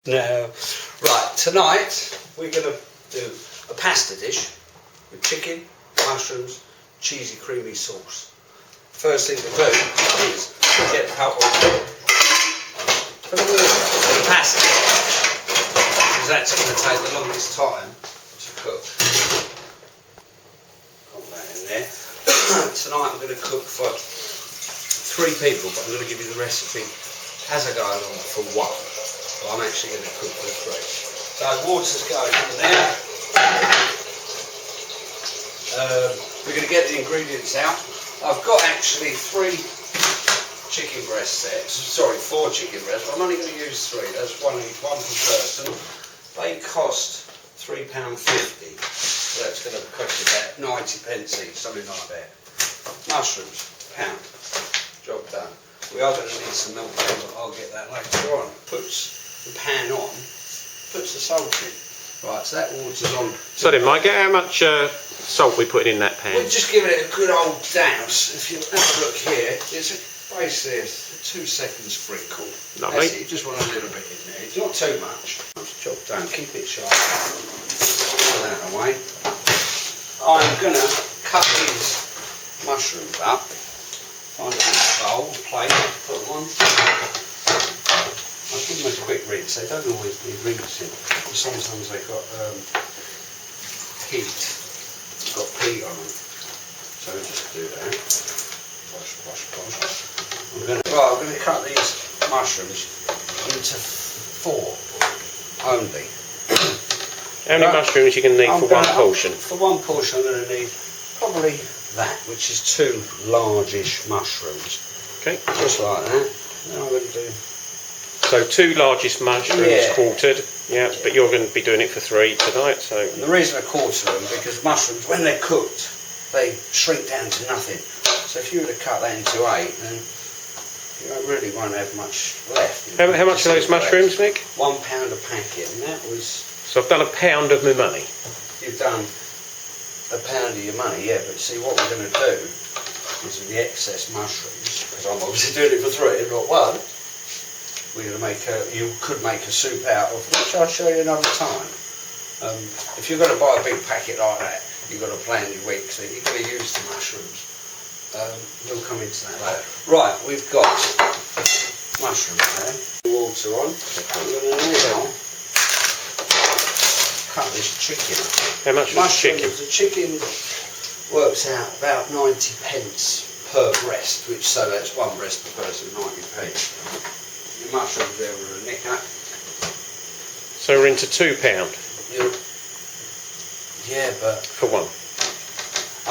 No. Right, tonight we're going to do a pasta dish with chicken, mushrooms, cheesy creamy sauce. First thing to do is get out for the water for the pasta, because that's going to take the longest time to cook. Got that in there. Tonight I'm going to cook for 3 people, but I'm going to give you the recipe as I go along for 1. I'm actually going to cook for 3. So water's going in there. We're going to get the ingredients out. I've got actually 3 chicken breast sets. Sorry, 4 chicken breasts. But I'm only going to use 3. That's one per person. They cost £3.50. So that's going to cost you about 90p each, something like that. Mushrooms, £1. Job done. We are going to need some milk, but I'll get that later on. Puts the pan on, puts the salt in. Right, so that water's on. Sorry Mike, how much salt we putting in that pan? We're just giving it a good old douse. If you have a look here, there's a basically a 2-second sprinkle. Lovely. That's it, you just want a little bit in there. It's not too much. Just chop down, keep it sharp. Put that away. I'm going to cut these mushrooms up. Find a little bowl, plate, put them on. I'll give them a quick rinse. They don't always need rinsing. Sometimes they've got heat. Got peat on them. So just do that. Wash. I'm going to cut these mushrooms into 4 only. How many mushrooms you can need for one portion? For one portion I'm going to need probably that, which is 2 largish mushrooms. Okay. Just like that. Then I'm going to do... So 2 largest mushrooms quartered, yeah, but you're going to be doing it for 3 tonight, so... And the reason I quarter them, because mushrooms, when they're cooked, they shrink down to nothing. So if you were to cut that into 8, then you really won't have much left. How much are those mushrooms, Nick? £1 a packet, and that was... So I've done £1 of my money. You've done £1 of your money, yeah, but see what we're going to do is with the excess mushrooms, because I'm obviously doing it for 3 and not 1, we're going to make you could make a soup out of, which I'll show you another time. If you're going to buy a big packet like that, you've got to plan your week, so you're going to use the mushrooms. We'll come into that later. Right, we've got mushrooms there. Water on. We're going to now cut this chicken. How much is the chicken? The chicken works out about 90p per breast, which so that's 1 breast per person, 90p. Your mushrooms there were a nicker. So we're into £2. Yeah, but For 1.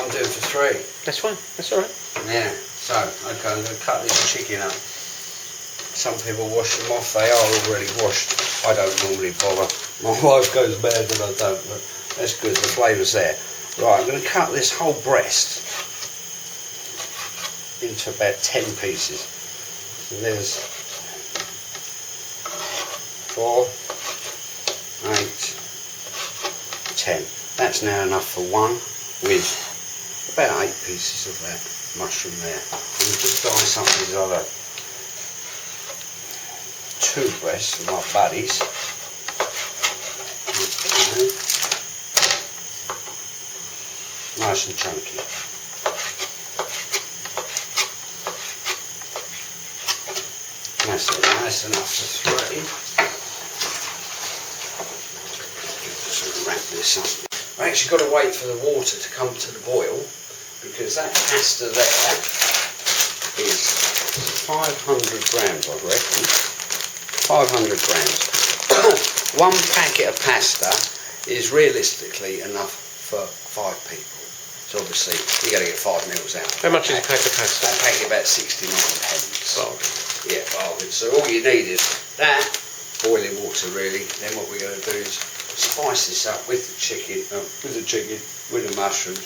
I'm doing for 3. That's fine, that's alright. Yeah, so okay, I'm going to cut this chicken up. Some people wash them off, they are already washed. I don't normally bother. My wife goes mad when I don't, but that's good, the flavour's there. Right, I'm going to cut this whole breast into about 10 pieces. So there's 4, 8, 10. That's now enough for 1 with about 8 pieces of that mushroom there. And just dice up these other 2 breasts of my buddies. Okay. Nice and chunky. That's it, that's enough for 3. Just wrap this up. I actually got to wait for the water to come to the boil, because that pasta there is 500 grams, I reckon. 500 grams. 1 packet of pasta is realistically enough for 5 people. So obviously you got to get 5 meals out. How much is a packet of pasta? That packet about 69p. Bargain. Yeah, bargain. So all you need is that, boiling water really. Then what we're going to do is spice this up with the chicken, with the mushrooms,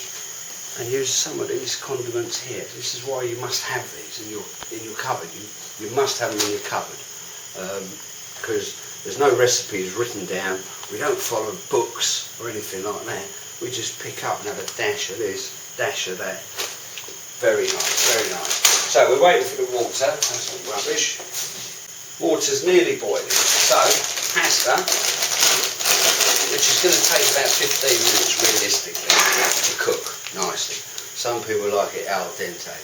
and use some of these condiments here. This is why you must have these in your cupboard. You must have them in your cupboard, because there's no recipes written down. We don't follow books or anything like that. We just pick up and have a dash of this, dash of that. Very nice, very nice. So we're waiting for the water. That's all rubbish. Water's nearly boiling. So pasta, which is going to take about 15 minutes realistically to cook nicely. Some people like it al dente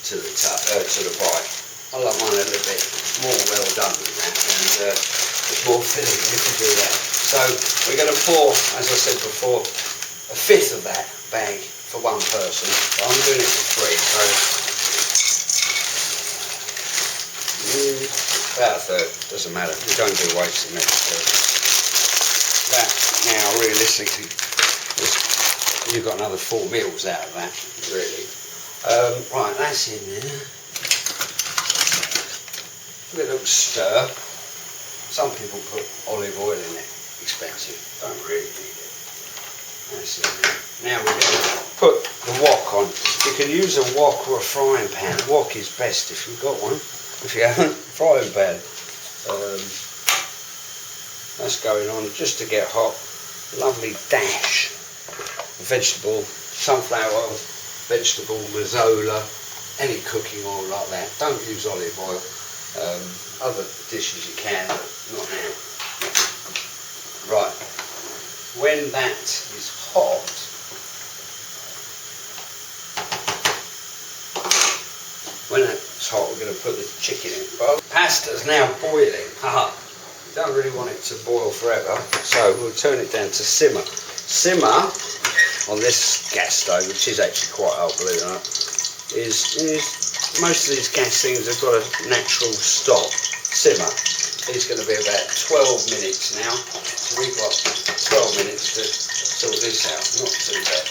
to the bite. I like mine a little bit more well done than that, and it's more filling if you do that. So we're going to pour, as I said before, a fifth of that bag for one person, but I'm doing it for 3, so about a third, doesn't matter, we don't do wasting it. That now realistically, you've got another 4 meals out of that, really. Right, that's in there. Give it a little stir. Some people put olive oil in it, expensive, don't really need it. That's it. Now we're going to put the wok on. You can use a wok or a frying pan. A wok is best if you've got one. If you haven't, frying pan. That's going on just to get hot. Lovely dash of vegetable, sunflower oil, vegetable, mazola, any cooking oil like that. Don't use olive oil. Other dishes you can, but not now. Right, when that is hot, we're going to put the chicken in. Well, pasta's now boiling. You don't really want it to boil forever, so we'll turn it down to simmer. Simmer on this gas stove, which is actually quite old, believe it or not, is most of these gas things have got a natural stop. Simmer. It's going to be about 12 minutes now. So we've got 12 minutes to sort this out. Not too bad.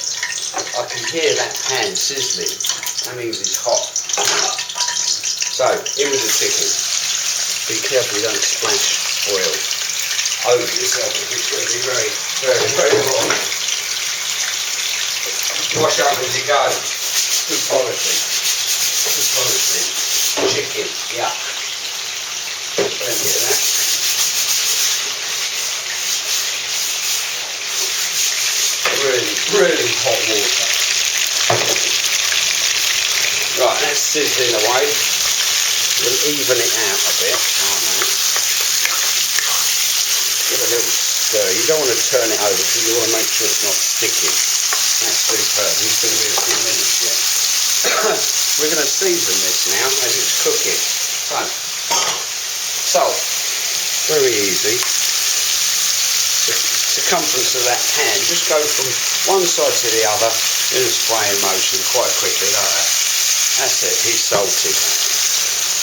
I can hear that pan sizzling. That means it's hot. So, in with the chicken. Be careful you don't splash oil over yourself. It's going to be very, very, very hot. Wash up as you go. Good quality. Good quality. Chicken, yeah. Plenty of that. Really, really hot water. Right, that's sizzling away. We'll even it out a bit, give it a little stir. You don't want to turn it over because you want to make sure it's not sticking. That's superb. It's going to be a few minutes yet. We're going to season this now as it's cooking. So, salt, very easy. The circumference of that pan, just go from one side to the other in a spraying motion quite quickly like that. That's it, he's salted.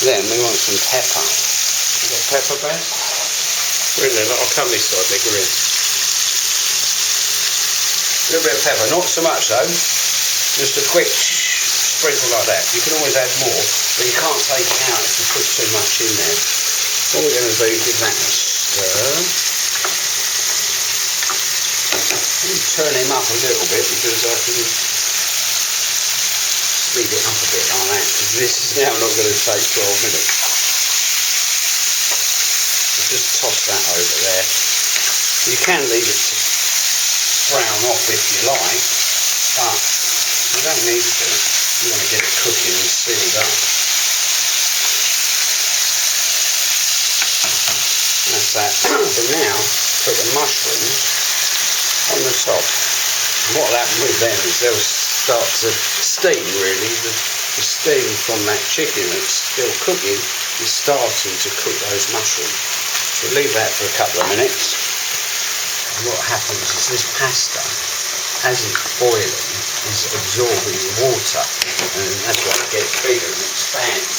Then we want some pepper. You got pepper, Ben? Really, I'll come this side, Nick, we're in. A little bit of pepper, not so much though. Just a quick sprinkle like that. You can always add more, but you can't take it out if you put too much in there. What we're going to do is give that a stir. Turn him up a little bit because I can speed it up a bit like that, because this is now not going to take 12 minutes. Just toss that over there. You can leave it to brown off if you like, but you don't need to. You want to get it cooking and sealed up. That's that. So now, put the mushrooms on the top. And what will happen with them is they'll start to steam really. The steam from that chicken that's still cooking is starting to cook those mushrooms. So leave that for a couple of minutes. And what happens is this pasta, as it's boiling, is absorbing water. And that's why it gets bigger and expands.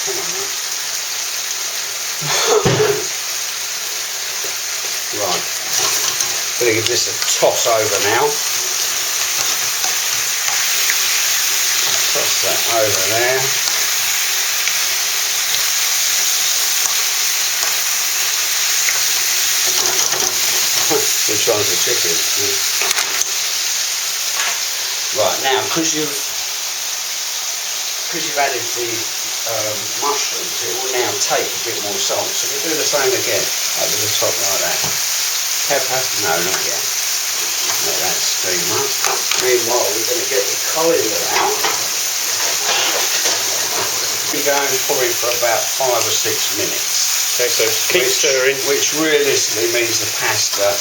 Come on now. Right. Going to give this a toss over now. Toss that over there. Which one's the chicken? Right, now because you've added the mushrooms, it will now take a bit more salt. So we do the same again, over the top like that. Pepper? No, not yet. Let that steam up. Meanwhile, we're going to get the coriander out. We're going probably for about 5 or 6 minutes. Okay, so keep stirring. Which realistically means the pasta,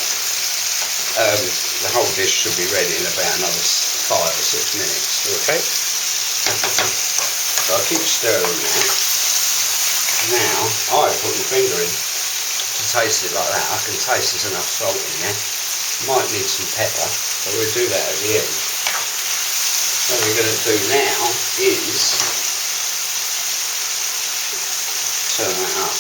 the whole dish should be ready in about another 5 or 6 minutes. Okay. So I'll keep stirring that. Now, I put my finger in to taste it like that. I can taste there's enough salt in there. Might need some pepper, but we'll do that at the end. What we're going to do now is turn that up.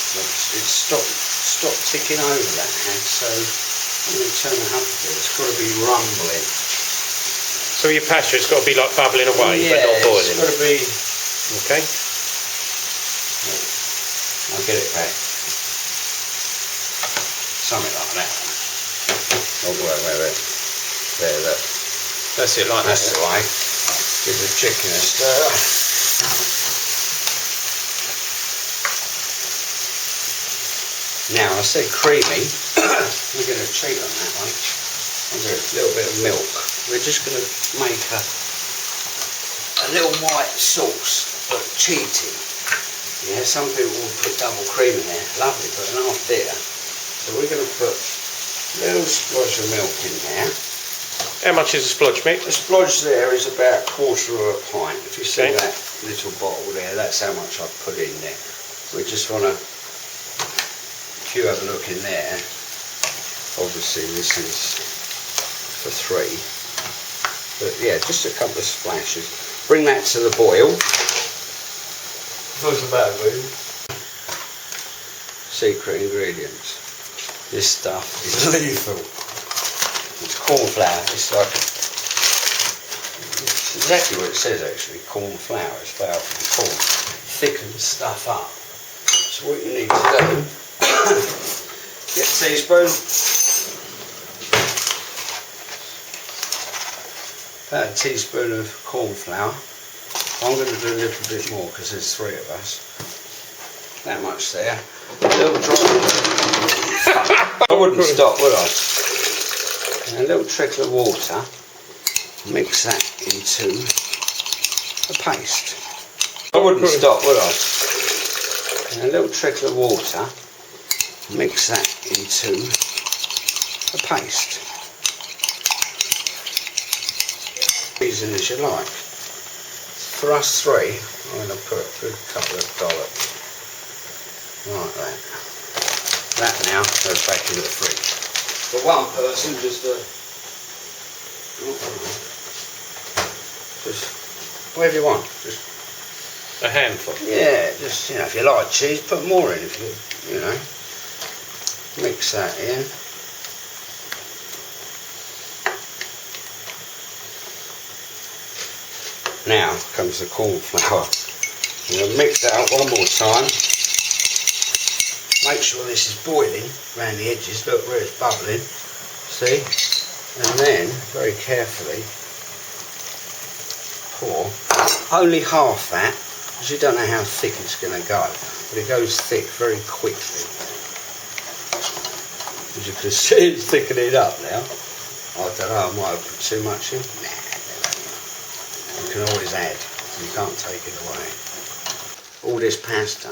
It's stopped ticking over that head, so I'm going to turn it up a bit. It's got to be rumbling. So your pasta, it's got to be like bubbling away, but not boiling. It's got to be. Okay. I'll get it back. Something like that. Oh, wait. There, look. That's it, like That's the way. Give the chicken a stir. Now, I said creamy. We're going to cheat on that one. I'll do a little bit of milk. We're just going to make a little white sauce, but cheating. Yeah, some people will put double cream in there. Lovely, but an half bitter. So we're going to put a little splodge of milk in there. How much is a splodge, Mick? The splodge there is about a quarter of a pint. If you see Okay. that little bottle there, that's how much I've put in there. We just want to, if you have a look in there, obviously this is for 3. But yeah, just a couple of splashes. Bring that to the boil. What's the matter, baby? Secret ingredients. This stuff is lethal. It's corn flour. It's like it's exactly what it says actually. Corn flour. It's flour from corn. Thickens stuff up. So what you need to do, get a teaspoon. About a teaspoon of corn flour. I'm going to do a little bit more because there's 3 of us. That much there. A little drop. I wouldn't stop, would I? And a little trickle of water. Mix that into a paste. I wouldn't stop, would I? And a little trickle of water. Mix that into a paste. Season as you like. For us 3, I'm going to put a good couple of dollops. Like that. That now goes back in the fridge. For one person, just whatever you want. Just a handful. Yeah, just if you like cheese, put more in. If you know, mix that in. Now comes the corn flour. I'm going to mix that up one more time. Make sure this is boiling around the edges. Look where it's bubbling. See? And then, very carefully, pour only half that, because you don't know how thick it's going to go. But it goes thick very quickly. As you can see, it's thickening up now. I don't know, I might have put too much in. Nah, you can always add. You can't take it away. All this pasta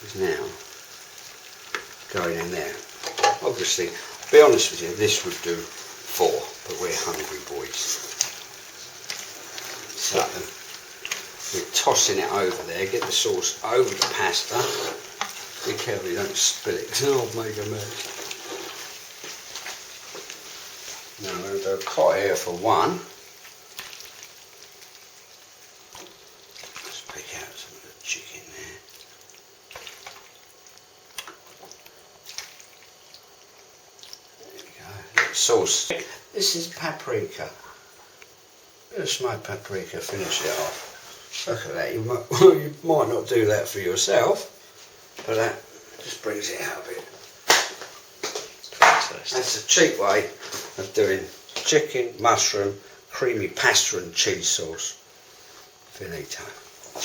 is now going in there. Obviously, to be honest with you, this would do 4, but we're hungry boys. So we're tossing it over there, get the sauce over the pasta. Be careful you don't spill it, because I'll make a mess. Now I'm going to do a cot here for 1. Just pick out some of the chicken there. There you go. Sauce. This is paprika. Just smoked paprika, finish it off. Look at that. You might not do that for yourself, but that just brings it out a bit. That's a cheap way of doing chicken, mushroom, creamy pasta and cheese sauce. Finito.